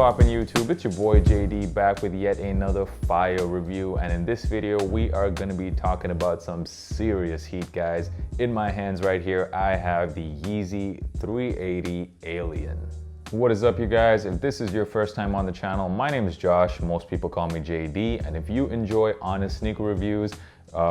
poppin' YouTube? It's your boy JD back with yet another fire review, and in this video we are gonna be talking about some serious heat, guys. In my hands right here I have the Yeezy 380 Alien. What is up, you guys? If this is your first time on the channel, my name is Josh. Most people call me JD, and if you enjoy honest sneaker reviews,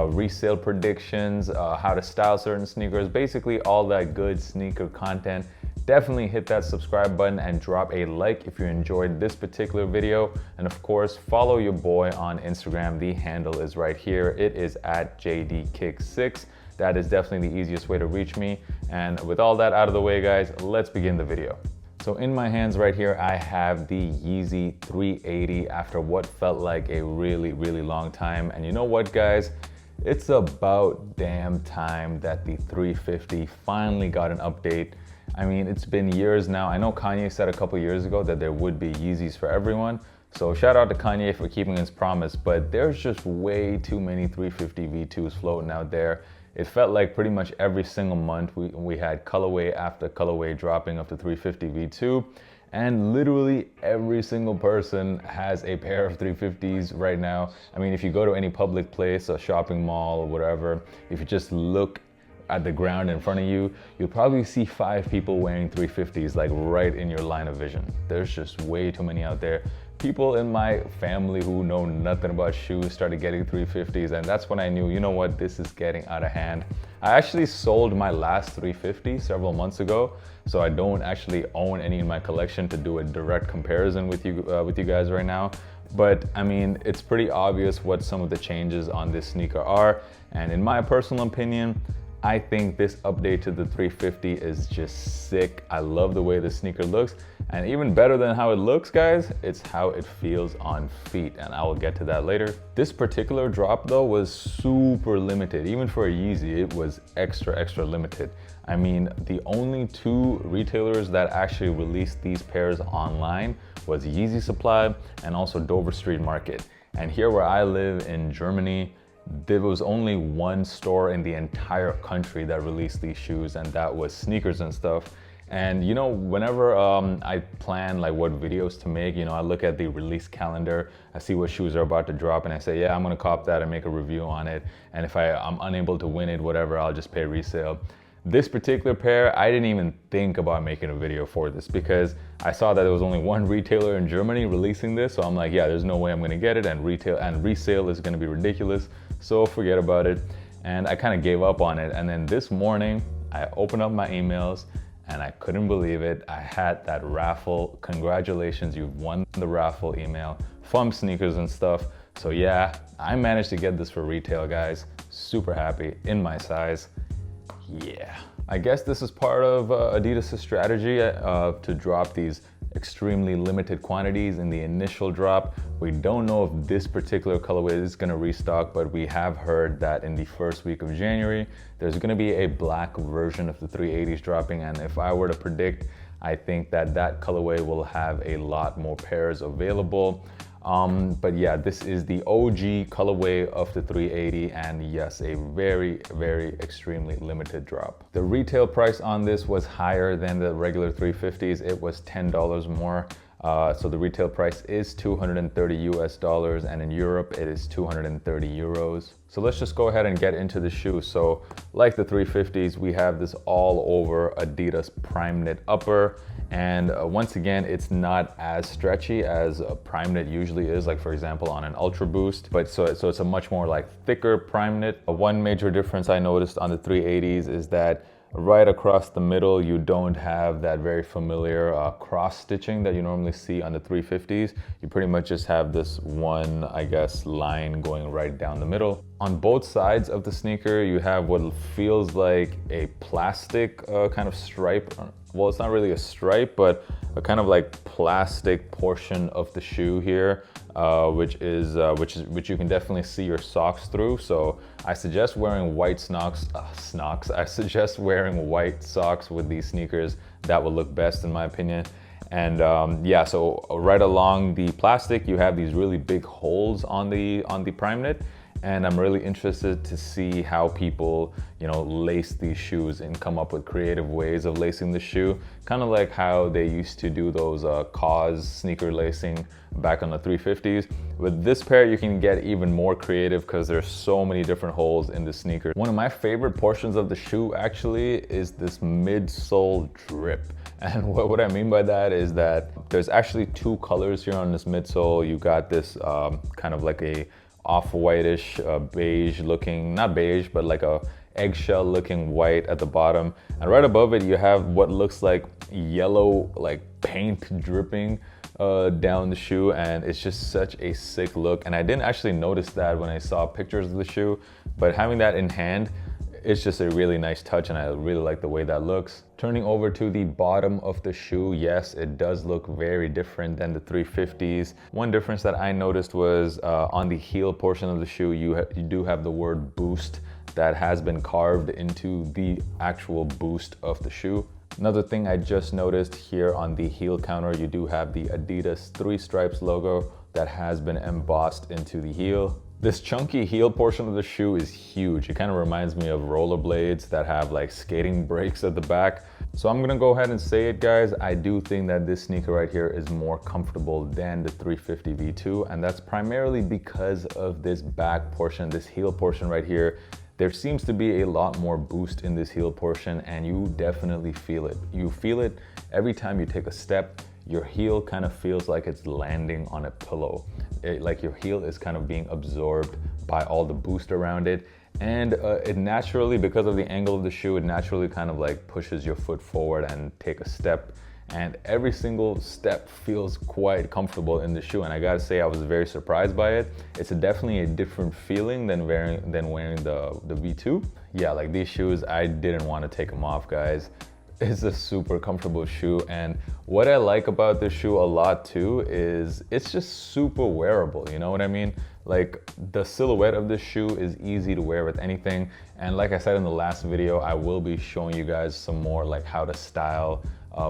resale predictions, how to style certain sneakers, basically all that good sneaker content, definitely hit that subscribe button and drop a like if you enjoyed this particular video. And of course, follow your boy on Instagram. The handle is right here. It is at JDKick6. That is definitely the easiest way to reach me. And with all that out of the way, guys, let's begin the video. So in my hands right here, I have the Yeezy 380 after what felt like a really long time. And you know what, guys? It's about damn time that the 350 finally got an update. I mean, it's been years now. I know Kanye said a couple years ago that there would be Yeezys for everyone. So shout out to Kanye for keeping his promise, but there's just way too many 350 V2s floating out there. It felt like pretty much every single month we had colorway after colorway dropping of the 350 V2. And literally every single person has a pair of 350s right now. I mean, if you go to any public place, a shopping mall or whatever, if you just look at the ground in front of you, you'll probably see 5 people wearing 350s like right in your line of vision. There's just way too many out there. People in my family who know nothing about shoes started getting 350s, and that's when I knew, you know what, this is getting out of hand. I actually sold my last 350 several months ago, so I don't actually own any in my collection to do a direct comparison with you guys right now. But I mean, it's pretty obvious what some of the changes on this sneaker are, and in my personal opinion, I think this update to the 350 is just sick. I love the way the sneaker looks, and even better than how it looks, guys, it's how it feels on feet, and I will get to that later. This particular drop though was super limited. Even for a Yeezy, it was extra limited. I mean, the only 2 retailers that actually released these pairs online was Yeezy Supply and also Dover Street Market. And here where I live in Germany, there was only one store in the entire country that released these shoes, and that was Sneakers and Stuff. And you know, whenever I plan like what videos to make, you know, I look at the release calendar, I see what shoes are about to drop, and I say, yeah, I'm gonna cop that and make a review on it. And if I'm unable to win it, whatever, I'll just pay resale. This particular pair, I didn't even think about making a video for this because I saw that there was only one retailer in Germany releasing this. So I'm like, yeah, there's no way I'm gonna get it, and resale is gonna be ridiculous. So forget about it. And I kind of gave up on it. And then this morning, I opened up my emails and I couldn't believe it. I had that raffle. Congratulations, you've won the raffle email from Sneakers and Stuff. So yeah, I managed to get this for retail, guys. Super happy, in my size. Yeah, I guess this is part of Adidas' strategy to drop these extremely limited quantities in the initial drop. We don't know if this particular colorway is gonna restock, but we have heard that in the first week of January, there's gonna be a black version of the 380s dropping. And if I were to predict, I think that that colorway will have a lot more pairs available. But yeah, this is the OG colorway of the 380, and yes, a very extremely limited drop. The retail price on this was higher than the regular 350s. It was $10 more. So the retail price is $230 US, and in Europe it is 230 euros. So let's just go ahead and get into the shoe. So like the 350s, we have this all over Adidas Prime Knit upper. And once again, it's not as stretchy as a Prime Knit usually is, like for example on an Ultra Boost, but so it's a much more like thicker Prime Knit. One major difference I noticed on the 380s is that right across the middle, you don't have that very familiar cross stitching that you normally see on the 350s. You pretty much just have this one, I guess, line going right down the middle. On both sides of the sneaker, you have what feels like a plastic kind of stripe. Well, it's not really a stripe, but a kind of like plastic portion of the shoe here, which you can definitely see your socks through. So I suggest wearing white I suggest wearing white socks with these sneakers. That will look best in my opinion. And yeah, so right along the plastic, you have these really big holes on the Prime Knit. And I'm really interested to see how people, lace these shoes and come up with creative ways of lacing the shoe. Kind of like how they used to do those cause sneaker lacing back on the 350s. With this pair, you can get even more creative because there's so many different holes in the sneaker. One of my favorite portions of the shoe actually is this midsole drip. And what I mean by that is that there's actually two colors here on this midsole. You got this kind of like a off-whitish beige looking, not beige, but like a eggshell looking white at the bottom. And right above it, you have what looks like yellow, like paint dripping down the shoe. And it's just such a sick look. And I didn't actually notice that when I saw pictures of the shoe, but having that in hand, it's just a really nice touch, and I really like the way that looks. Turning over to the bottom of the shoe, yes, it does look very different than the 350s. One difference that I noticed was on the heel portion of the shoe, you do have the word boost that has been carved into the actual boost of the shoe. Another thing I just noticed here on the heel counter, you do have the Adidas 3 stripes logo that has been embossed into the heel. This chunky heel portion of the shoe is huge. It kind of reminds me of rollerblades that have like skating brakes at the back. So I'm gonna go ahead and say it, guys. I do think that this sneaker right here is more comfortable than the 350 V2, and that's primarily because of this back portion, this heel portion right here. There seems to be a lot more boost in this heel portion, and you definitely feel it. You feel it every time you take a step. Your heel kind of feels like it's landing on a pillow. Like your heel is kind of being absorbed by all the boost around it. And it naturally, because of the angle of the shoe, it naturally kind of like pushes your foot forward and take a step. And every single step feels quite comfortable in the shoe. And I gotta say, I was very surprised by it. It's definitely a different feeling than wearing the V2. Yeah, like these shoes, I didn't want to take them off, guys. It's a super comfortable shoe, and what I like about this shoe a lot too is it's just super wearable, you know what I mean? Like the silhouette of this shoe is easy to wear with anything, and like I said in the last video, I will be showing you guys some more like how to style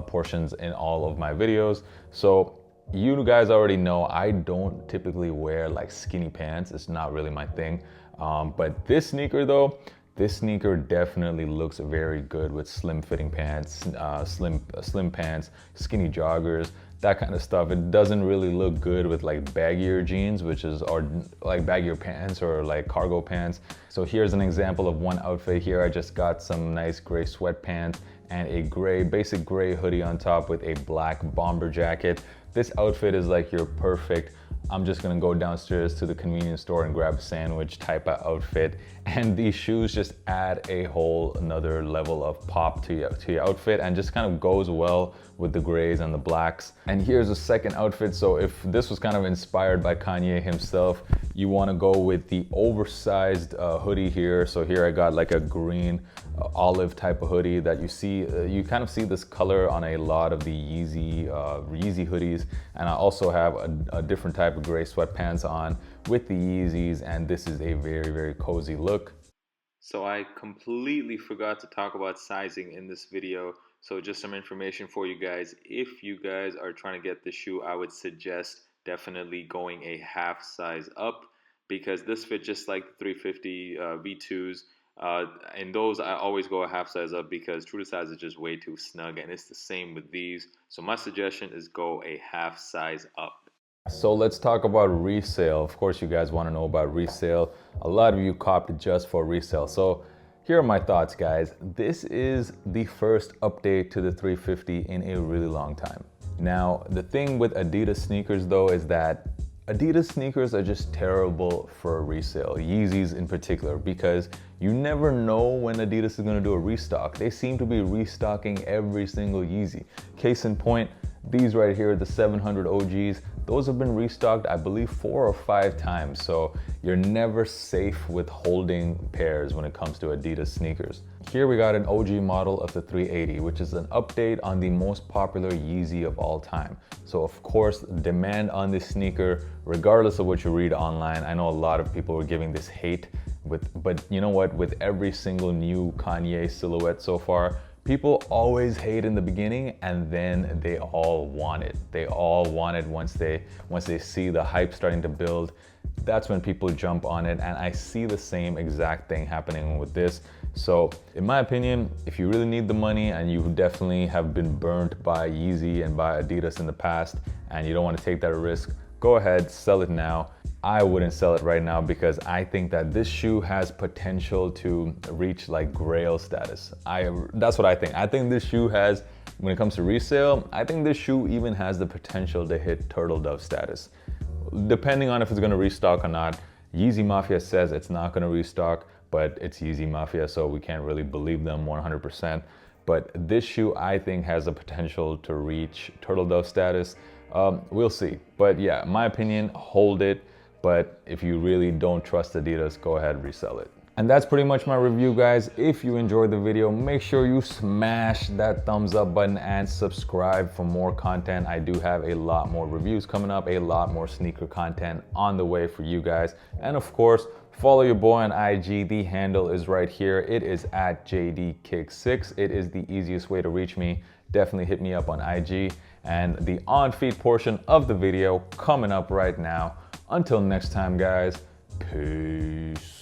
portions in all of my videos. So you guys already know I don't typically wear like skinny pants. It's not really my thing, but this sneaker though, this sneaker definitely looks very good with slim fitting pants, slim pants, skinny joggers, that kind of stuff. It doesn't really look good with like baggier jeans, or like baggier pants or like cargo pants. So here's an example of one outfit here. I just got some nice gray sweatpants and a basic gray hoodie on top with a black bomber jacket. This outfit is like your perfect, I'm just gonna go downstairs to the convenience store and grab a sandwich type of outfit. And these shoes just add a whole another level of pop to your outfit, and just kind of goes well with the grays and the blacks. And here's a second outfit. So if this was kind of inspired by Kanye himself, you wanna go with the oversized hoodie here. So here I got like a green olive type of hoodie that you see, you kind of see this color on a lot of the Yeezy hoodies. And I also have a different type of gray sweatpants on with the Yeezys, and this is a very, very cozy look. So I completely forgot to talk about sizing in this video. So just some information for you guys. If you guys are trying to get the shoe, I would suggest definitely going a half size up, because this fit just like the 350 V2s. In those, I always go a half size up because true to size is just way too snug, and it's the same with these. So my suggestion is go a half size up. So let's talk about resale. Of course, you guys want to know about resale. A lot of you copped just for resale. So here are my thoughts, guys. This is the first update to the 350 in a really long time. Now, the thing with Adidas sneakers though is that Adidas sneakers are just terrible for resale, Yeezys in particular, because you never know when Adidas is gonna do a restock. They seem to be restocking every single Yeezy. Case in point, these right here, the 700 OGs, those have been restocked, I believe 4 or 5 times. So you're never safe with holding pairs when it comes to Adidas sneakers. Here we got an OG model of the 380, which is an update on the most popular Yeezy of all time. So of course, demand on this sneaker, regardless of what you read online, I know a lot of people were giving this hate, but you know what, with every single new Kanye silhouette so far, people always hate in the beginning, and then they all want it. They all want it once they see the hype starting to build. that's when people jump on it, and I see the same exact thing happening with this. So in my opinion, if you really need the money and you definitely have been burnt by Yeezy and by Adidas in the past and you don't want to take that risk, go ahead, sell it now. I wouldn't sell it right now because I think that this shoe has potential to reach like Grail status. That's what I think. I think this shoe has, when it comes to resale, I think this shoe even has the potential to hit Turtle Dove status. Depending on if it's gonna restock or not. Yeezy Mafia says it's not gonna restock, but it's Yeezy Mafia, so we can't really believe them 100%. But this shoe, I think, has the potential to reach Turtle Dove status. We'll see. But yeah, my opinion, hold it. But if you really don't trust Adidas, go ahead and resell it. And that's pretty much my review, guys. If you enjoyed the video, make sure you smash that thumbs up button and subscribe for more content. I do have a lot more reviews coming up, a lot more sneaker content on the way for you guys. And of course, follow your boy on IG. The handle is right here. It is at JDKick6. It is the easiest way to reach me. Definitely hit me up on IG. And the on-feed portion of the video coming up right now. Until next time, guys, peace.